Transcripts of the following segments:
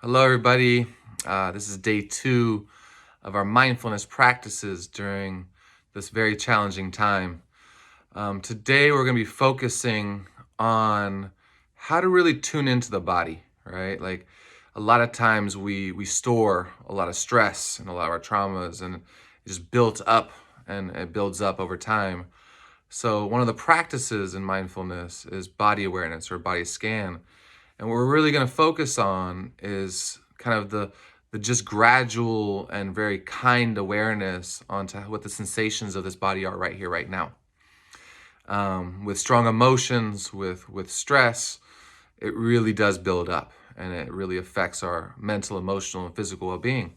Hello, everybody. This is day 2 of our mindfulness practices during this very challenging time. Today, we're going to be focusing on how to really tune into the body, right? Like a lot of times we store a lot of stress and a lot of our traumas, and it just built up and it builds up over time. So, one of the practices in mindfulness is body awareness or body scan. And what we're really going to focus on is kind of the just gradual and very kind awareness onto what the sensations of this body are right here, right now. With strong emotions, with stress, it really does build up, and it really affects our mental, emotional, and physical well-being.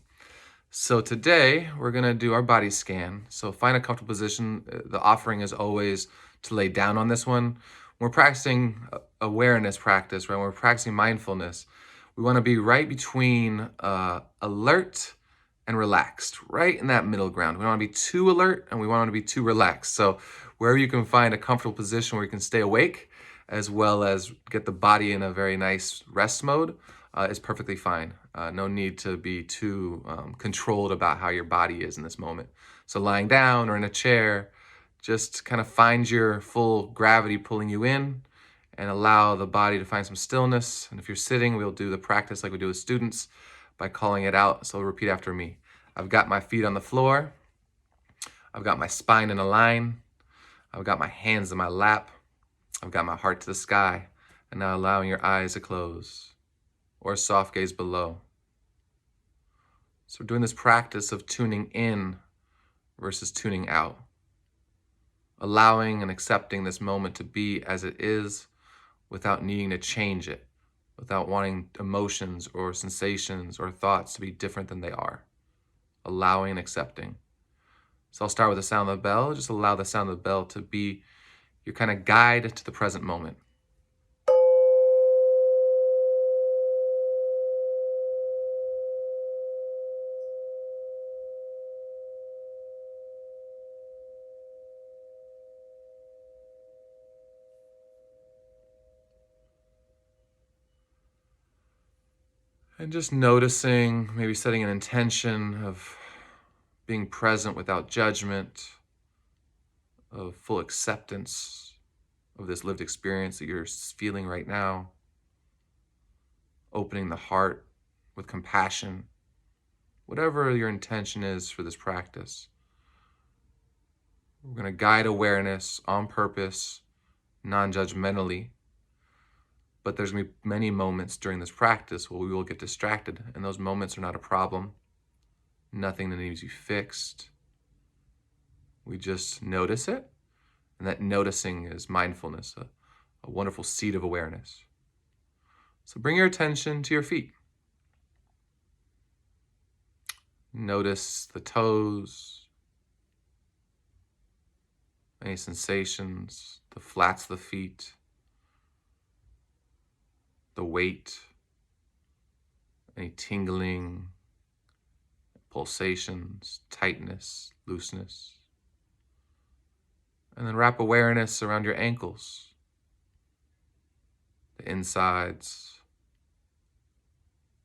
So today we're gonna do our body scan. So find a comfortable position. The offering is always to lay down on this one. We're practicing awareness practice, right? When we're practicing mindfulness. We want to be right between alert and relaxed, right in that middle ground. We don't want to be too alert and we want to be too relaxed. So wherever you can find a comfortable position where you can stay awake, as well as get the body in a very nice rest mode, is perfectly fine. No need to be too controlled about how your body is in this moment. So lying down or in a chair, just kind of find your full gravity pulling you in and allow the body to find some stillness. And if you're sitting, we'll do the practice like we do with students by calling it out. So repeat after me. I've got my feet on the floor. I've got my spine in a line. I've got my hands in my lap. I've got my heart to the sky. And now allowing your eyes to close or soft gaze below. So we're doing this practice of tuning in versus tuning out. Allowing and accepting this moment to be as it is without needing to change it, without wanting emotions or sensations or thoughts to be different than they are. Allowing and accepting. So I'll start with the sound of the bell. Just allow the sound of the bell to be your kind of guide to the present moment. And just noticing, maybe setting an intention of being present without judgment, of full acceptance of this lived experience that you're feeling right now. Opening the heart with compassion, whatever your intention is for this practice. We're going to guide awareness on purpose, non-judgmentally. But there's going to be many moments during this practice where we will get distracted, and those moments are not a problem. Nothing that needs to be fixed. We just notice it, and that noticing is mindfulness, a wonderful seed of awareness. So bring your attention to your feet. Notice the toes, any sensations, the flats of the feet, the weight, any tingling, pulsations, tightness, looseness. And then wrap awareness around your ankles, the insides,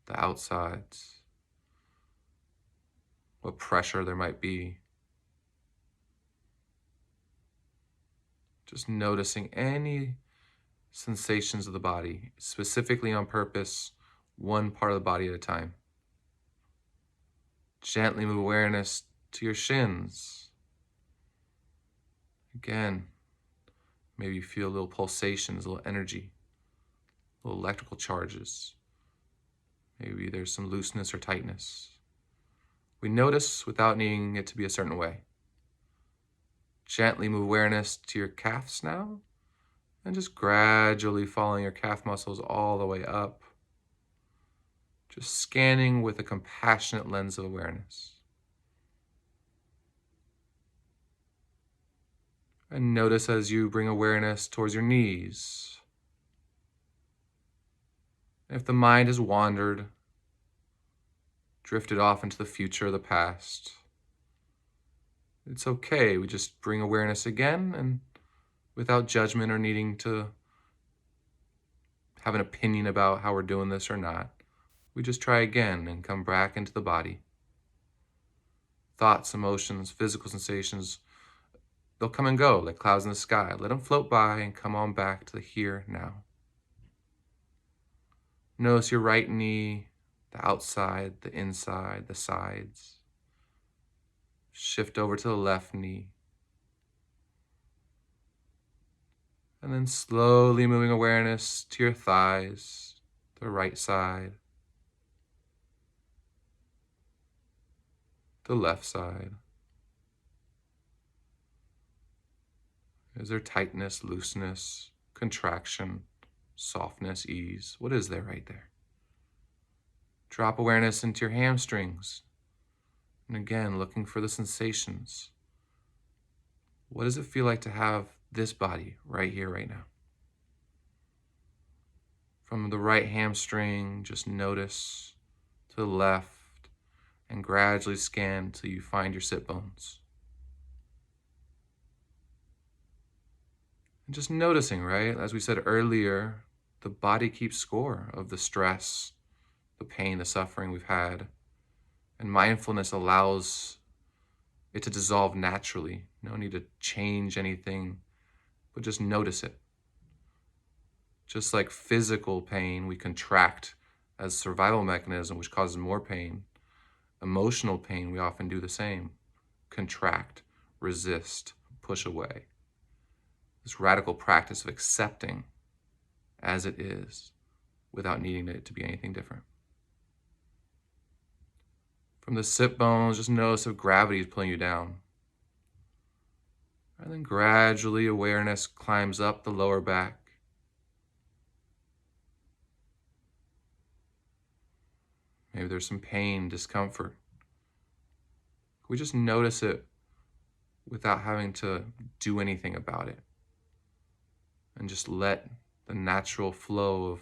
the outsides, what pressure there might be. Just noticing any sensations of the body, specifically on purpose, one part of the body at a time. Gently move awareness to your shins. Again, maybe you feel little pulsations, a little energy, little electrical charges. Maybe there's some looseness or tightness. We notice without needing it to be a certain way. Gently move awareness to your calves now, and just gradually following your calf muscles all the way up. Just scanning with a compassionate lens of awareness. And notice as you bring awareness towards your knees. If the mind has wandered, drifted off into the future or the past, it's okay. We just bring awareness again, and without judgment or needing to have an opinion about how we're doing this or not, We just try again and come back into the body. Thoughts, emotions, physical sensations, they'll come and go like clouds in the sky. Let them float by and come on back to the here, now. Notice your right knee, the outside, the inside, the sides. Shift over to the left knee. And then slowly moving awareness to your thighs, the right side, the left side. Is there tightness, looseness, contraction, softness, ease? What is there right there? Drop awareness into your hamstrings. And again, looking for the sensations. What does it feel like to have this body right here, right now? From the right hamstring, just notice to the left and gradually scan until you find your sit bones. And just noticing, right? As we said earlier, the body keeps score of the stress, the pain, the suffering we've had. And mindfulness allows it to dissolve naturally. No need to change anything, but just notice it. Just like physical pain, we contract as a survival mechanism, which causes more pain. Emotional pain, we often do the same. Contract, resist, push away. This radical practice of accepting as it is without needing it to be anything different. From the sit bones, just notice if gravity is pulling you down. And then gradually awareness climbs up the lower back. Maybe there's some pain, discomfort. We just notice it without having to do anything about it. And just let the natural flow of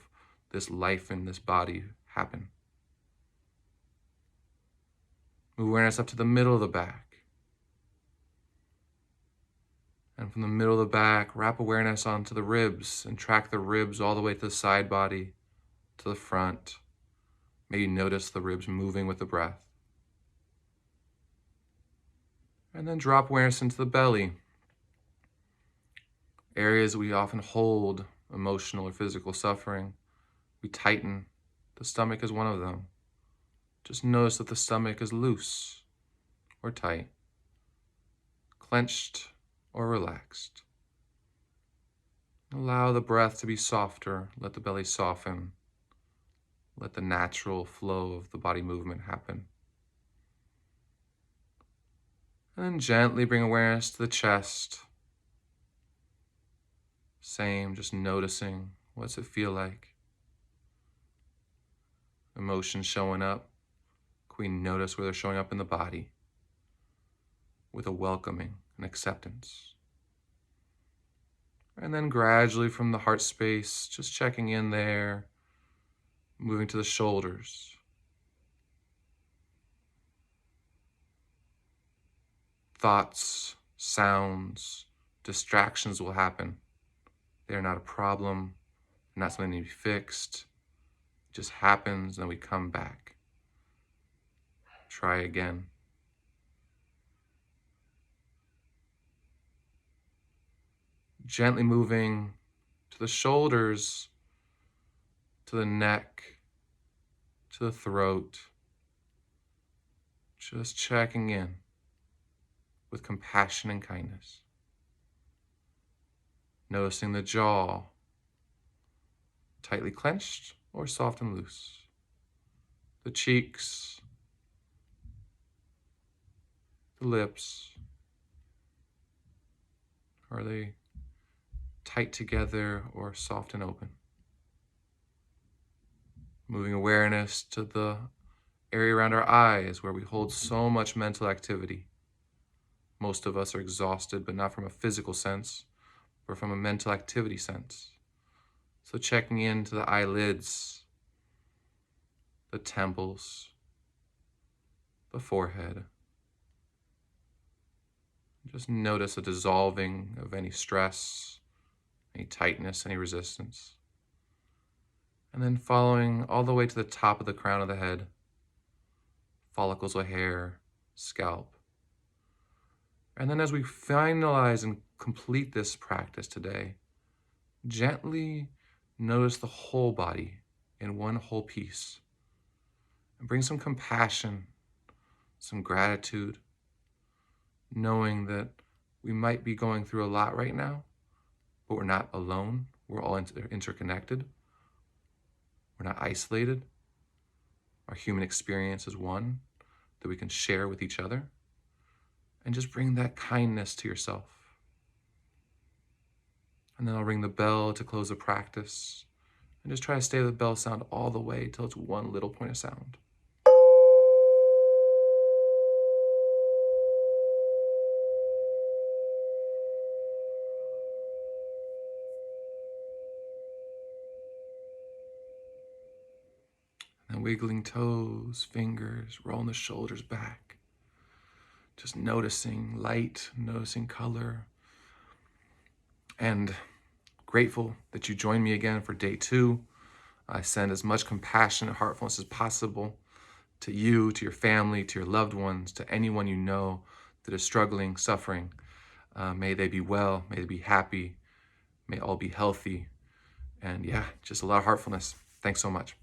this life in this body happen. Move awareness up to the middle of the back. And from the middle of the back, wrap awareness onto the ribs and track the ribs all the way to the side body, to the front. Maybe notice the ribs moving with the breath. And then drop awareness into the belly. Areas we often hold emotional or physical suffering, we tighten. The stomach is one of them. Just notice that the stomach is loose or tight, clenched or relaxed. Allow the breath to be softer. Let the belly soften. Let the natural flow of the body movement happen. And then gently bring awareness to the chest. Same, just noticing, what's it feel like? Emotions showing up. Can we notice where they're showing up in the body? With a welcoming and acceptance. And then gradually from the heart space, just checking in there, moving to the shoulders. Thoughts, sounds, distractions will happen. They are not a problem, not something that needs to be fixed. It just happens, and then we come back. Try again. Gently moving to the shoulders, to the neck, to the throat. Just checking in with compassion and kindness. Noticing the jaw, tightly clenched or soft and loose. The cheeks, the lips. Are they tight together or soft and open? Moving awareness to the area around our eyes where we hold so much mental activity. Most of us are exhausted, but not from a physical sense, but from a mental activity sense. So checking into the eyelids, the temples, the forehead. Just notice a dissolving of any stress, any tightness, any resistance. And then following all the way to the top of the crown of the head, follicles of hair, scalp. And then as we finalize and complete this practice today, gently notice the whole body in one whole piece. And bring some compassion, some gratitude, knowing that we might be going through a lot right now, but we're not alone. We're all interconnected. We're not isolated. Our human experience is one that we can share with each other. And just bring that kindness to yourself. And then I'll ring the bell to close the practice. And just try to stay the bell sound all the way till it's one little point of sound. And wiggling toes, fingers, rolling the shoulders back. Just noticing light, noticing color. And grateful that you joined me again for day 2. I send as much compassion and heartfulness as possible to you, to your family, to your loved ones, to anyone you know that is struggling, suffering. May they be well, may they be happy, may all be healthy. And yeah, just a lot of heartfulness. Thanks so much.